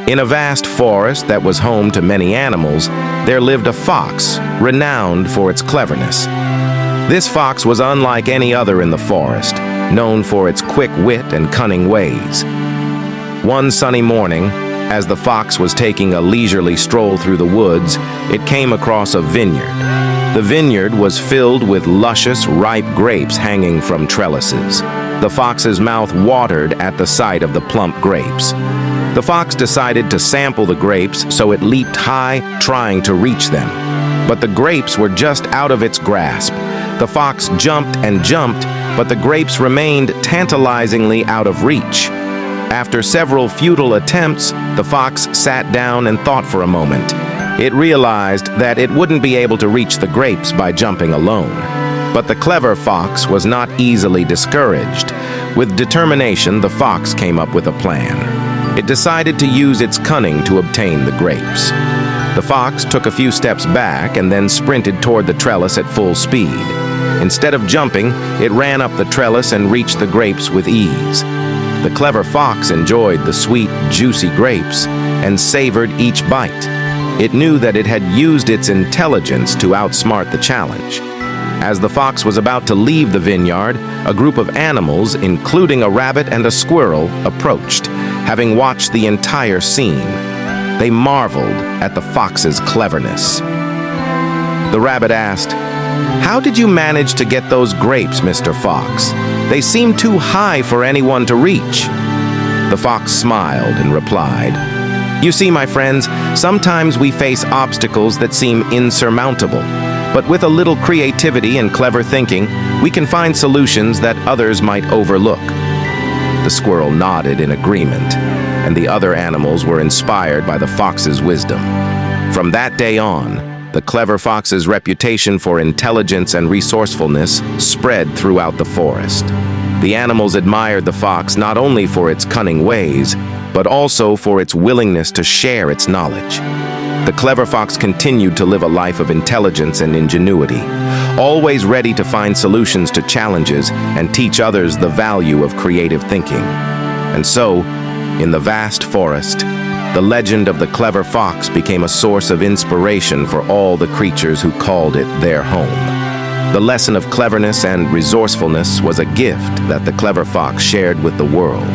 In a vast forest that was home to many animals, there lived a fox, renowned for its cleverness. This fox was unlike any other in the forest, known for its quick wit and cunning ways. One sunny morning, as the fox was taking a leisurely stroll through the woods, it came across a vineyard. The vineyard was filled with luscious, ripe grapes hanging from trellises. The fox's mouth watered at the sight of the plump grapes. The fox decided to sample the grapes, so it leaped high, trying to reach them. But the grapes were just out of its grasp. The fox jumped and jumped, but the grapes remained tantalizingly out of reach. After several futile attempts, the fox sat down and thought for a moment. It realized that it wouldn't be able to reach the grapes by jumping alone. But the clever fox was not easily discouraged. With determination, the fox came up with a plan. It decided to use its cunning to obtain the grapes. The fox took a few steps back and then sprinted toward the trellis at full speed. Instead of jumping, it ran up the trellis and reached the grapes with ease. The clever fox enjoyed the sweet, juicy grapes and savored each bite. It knew that it had used its intelligence to outsmart the challenge. As the fox was about to leave the vineyard, a group of animals, including a rabbit and a squirrel, approached, having watched the entire scene. They marveled at the fox's cleverness. The rabbit asked, "How did you manage to get those grapes, Mr. Fox? They seem too high for anyone to reach." The fox smiled and replied, "You see, my friends, sometimes we face obstacles that seem insurmountable. But with a little creativity and clever thinking, we can find solutions that others might overlook." The squirrel nodded in agreement, and the other animals were inspired by the fox's wisdom. From that day on, the clever fox's reputation for intelligence and resourcefulness spread throughout the forest. The animals admired the fox not only for its cunning ways, but also for its willingness to share its knowledge. The clever fox continued to live a life of intelligence and ingenuity, always ready to find solutions to challenges and teach others the value of creative thinking. And so, in the vast forest, the legend of the clever fox became a source of inspiration for all the creatures who called it their home. The lesson of cleverness and resourcefulness was a gift that the clever fox shared with the world.